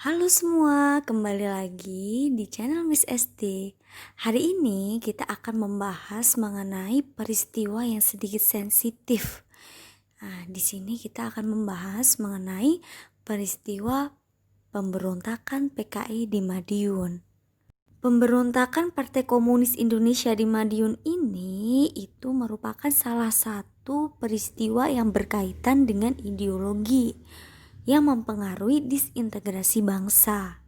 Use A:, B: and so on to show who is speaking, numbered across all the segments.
A: Halo semua, kembali lagi di channel Miss SD. Hari ini kita akan membahas mengenai peristiwa yang sedikit sensitif. Nah, di sini kita akan membahas mengenai peristiwa pemberontakan PKI di Madiun. Pemberontakan Partai Komunis Indonesia di Madiun ini itu merupakan salah satu peristiwa yang berkaitan dengan ideologi yang mempengaruhi disintegrasi bangsa.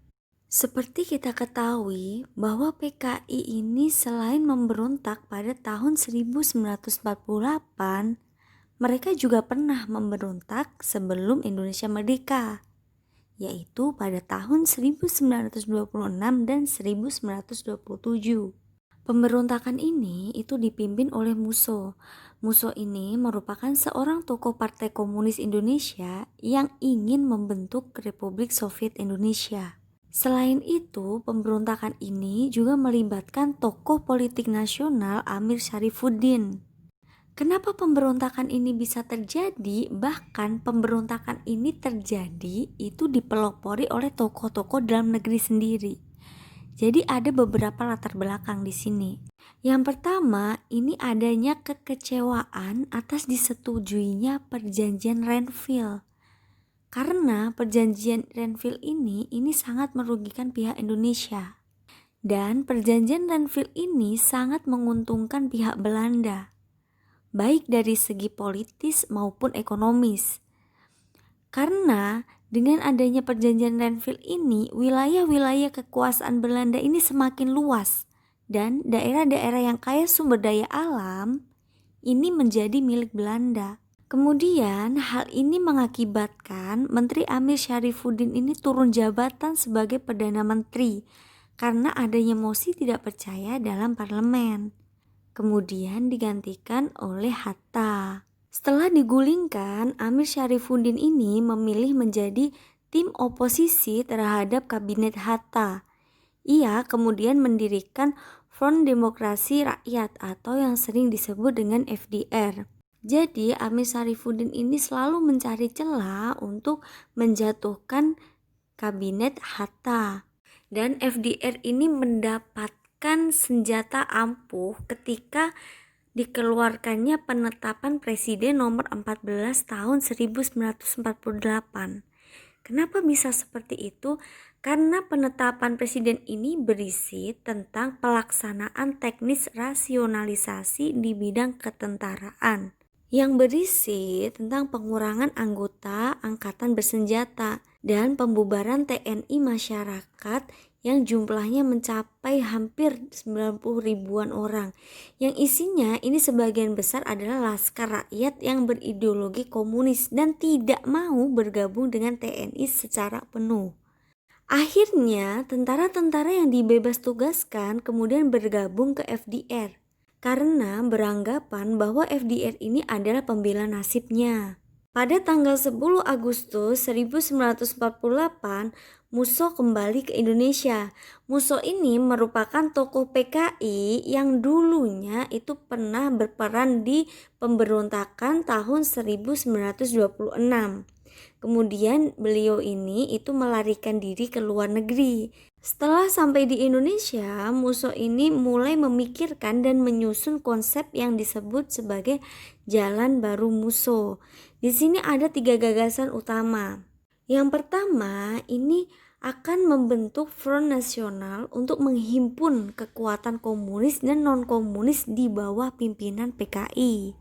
A: Seperti kita ketahui bahwa PKI ini selain memberontak pada tahun 1948, mereka juga pernah memberontak sebelum Indonesia merdeka, yaitu pada tahun 1926 dan 1927. Pemberontakan ini itu dipimpin oleh Musso. Musso ini merupakan seorang tokoh Partai Komunis Indonesia yang ingin membentuk Republik Soviet Indonesia. Selain itu, pemberontakan ini juga melibatkan tokoh politik nasional Amir Syarifuddin. Kenapa pemberontakan ini bisa terjadi? Bahkan pemberontakan ini terjadi itu dipelopori oleh tokoh-tokoh dalam negeri sendiri. Jadi ada beberapa latar belakang di sini. Yang pertama, ini adanya kekecewaan atas disetujuinya perjanjian Renville. Karena perjanjian Renville ini sangat merugikan pihak Indonesia. Dan perjanjian Renville ini sangat menguntungkan pihak Belanda, baik dari segi politis maupun ekonomis. Karena dengan adanya perjanjian Renville ini, wilayah-wilayah kekuasaan Belanda ini semakin luas dan daerah-daerah yang kaya sumber daya alam ini menjadi milik Belanda. Kemudian hal ini mengakibatkan Menteri Amir Syarifuddin ini turun jabatan sebagai Perdana Menteri karena adanya mosi tidak percaya dalam parlemen. Kemudian digantikan oleh Hatta. Setelah digulingkan, Amir Syarifuddin ini memilih menjadi tim oposisi terhadap kabinet Hatta. Ia kemudian mendirikan Front Demokrasi Rakyat atau yang sering disebut dengan FDR. Jadi Amir Syarifuddin ini selalu mencari celah untuk menjatuhkan kabinet Hatta. Dan FDR ini mendapatkan senjata ampuh ketika dikeluarkannya penetapan Presiden nomor 14 tahun 1948. Kenapa bisa seperti itu? Karena penetapan presiden ini berisi tentang pelaksanaan teknis rasionalisasi di bidang ketentaraan yang berisi tentang pengurangan anggota angkatan bersenjata dan pembubaran TNI masyarakat yang jumlahnya mencapai hampir 90 ribuan orang. Yang isinya ini sebagian besar adalah laskar rakyat yang berideologi komunis dan tidak mau bergabung dengan TNI secara penuh. Akhirnya, tentara-tentara yang dibebas tugaskan kemudian bergabung ke FDR karena beranggapan bahwa FDR ini adalah pembela nasibnya. Pada tanggal 10 Agustus 1948, Musso kembali ke Indonesia. Musso ini merupakan tokoh PKI yang dulunya itu pernah berperan di pemberontakan tahun 1926. Kemudian beliau ini itu melarikan diri ke luar negeri. Setelah sampai di Indonesia, Musso ini mulai memikirkan dan menyusun konsep yang disebut sebagai Jalan Baru Musso. Di sini ada 3 gagasan utama. Yang pertama, ini akan membentuk front nasional untuk menghimpun kekuatan komunis dan non-komunis di bawah pimpinan PKI.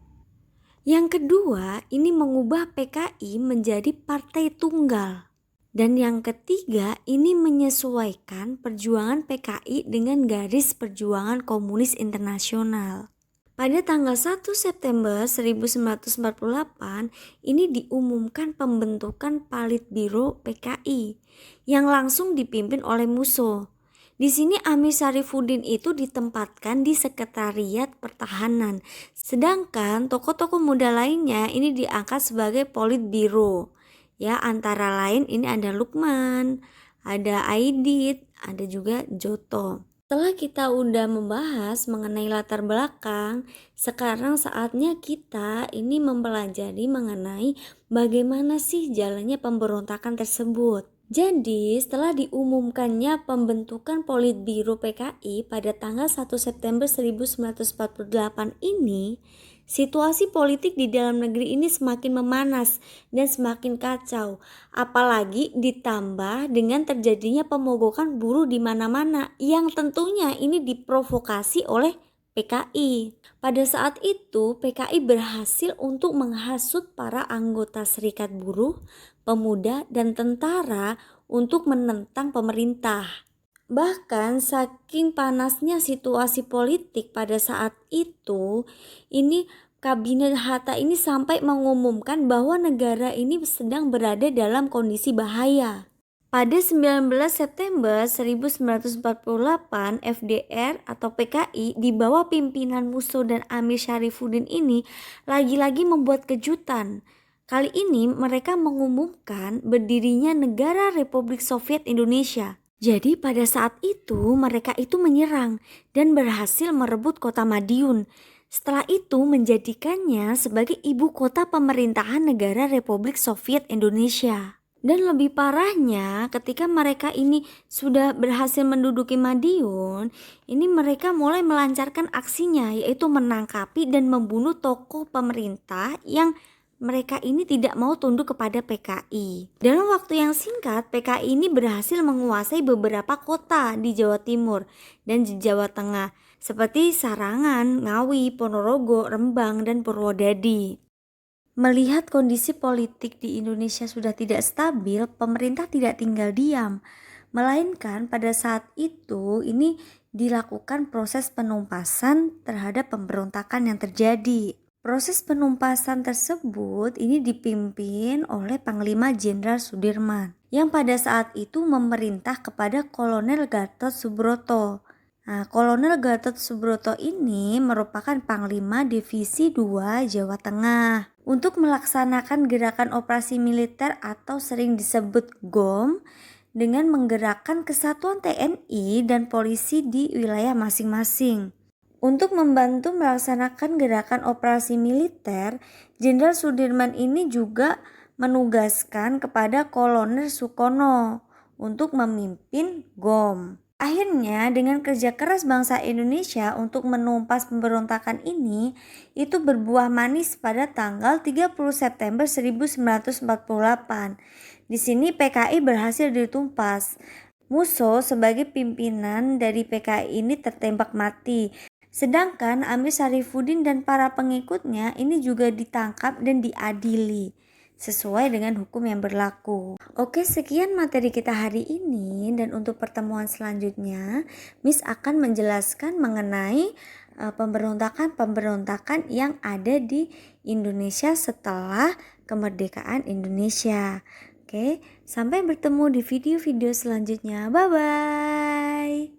A: Yang kedua, ini mengubah PKI menjadi partai tunggal. Dan yang ketiga, ini menyesuaikan perjuangan PKI dengan garis perjuangan komunis internasional. Pada tanggal 1 September 1948, ini diumumkan pembentukan Politbiro PKI yang langsung dipimpin oleh Musso. Di sini Amir Syarifuddin itu ditempatkan di Sekretariat Pertahanan, sedangkan tokoh-tokoh muda lainnya ini diangkat sebagai Politbiro. Ya, antara lain ini ada Lukman, ada Aidit, ada juga Joto. Setelah kita udah membahas mengenai latar belakang, sekarang saatnya kita ini mempelajari mengenai bagaimana sih jalannya pemberontakan tersebut. Jadi, setelah diumumkannya pembentukan Politbiro PKI pada tanggal 1 September 1948 ini, situasi politik di dalam negeri ini semakin memanas dan semakin kacau, apalagi ditambah dengan terjadinya pemogokan buruh di mana-mana yang tentunya ini diprovokasi oleh PKI. Pada saat itu, PKI berhasil untuk menghasut para anggota serikat buruh, pemuda, dan tentara untuk menentang pemerintah. Bahkan saking panasnya situasi politik pada saat itu, ini Kabinet Hatta ini sampai mengumumkan bahwa negara ini sedang berada dalam kondisi bahaya. Pada 19 September 1948, FDR atau PKI di bawah pimpinan Musso dan Amir Syarifuddin ini lagi-lagi membuat kejutan. Kali ini mereka mengumumkan berdirinya Negara Republik Soviet Indonesia. Jadi pada saat itu mereka itu menyerang dan berhasil merebut kota Madiun. Setelah itu menjadikannya sebagai ibu kota pemerintahan Negara Republik Soviet Indonesia. Dan lebih parahnya ketika mereka ini sudah berhasil menduduki Madiun, ini mereka mulai melancarkan aksinya, yaitu menangkapi dan membunuh tokoh pemerintah yang mereka ini tidak mau tunduk kepada PKI. Dalam waktu yang singkat, PKI ini berhasil menguasai beberapa kota di Jawa Timur dan di Jawa Tengah, seperti Sarangan, Ngawi, Ponorogo, Rembang, dan Purwodadi. Melihat kondisi politik di Indonesia sudah tidak stabil, pemerintah tidak tinggal diam, melainkan pada saat itu ini dilakukan proses penumpasan terhadap pemberontakan yang terjadi. Proses penumpasan tersebut ini dipimpin oleh Panglima Jenderal Sudirman yang pada saat itu memerintah kepada Kolonel Gatot Subroto. Nah, Kolonel Gatot Subroto ini merupakan Panglima Divisi 2 Jawa Tengah. Untuk melaksanakan gerakan operasi militer atau sering disebut GOM dengan menggerakkan kesatuan TNI dan polisi di wilayah masing-masing. Untuk membantu melaksanakan gerakan operasi militer, Jenderal Sudirman ini juga menugaskan kepada Kolonel Sukono untuk memimpin GOM. Akhirnya dengan kerja keras bangsa Indonesia untuk menumpas pemberontakan ini, itu berbuah manis pada tanggal 30 September 1948. Di sini PKI berhasil ditumpas. Musso sebagai pimpinan dari PKI ini tertembak mati. Sedangkan Amir Syarifuddin dan para pengikutnya ini juga ditangkap dan diadili sesuai dengan hukum yang berlaku. Oke, sekian materi kita hari ini, dan untuk pertemuan selanjutnya Miss akan menjelaskan mengenai pemberontakan-pemberontakan yang ada di Indonesia setelah kemerdekaan Indonesia. Oke, sampai bertemu di video-video selanjutnya. Bye bye.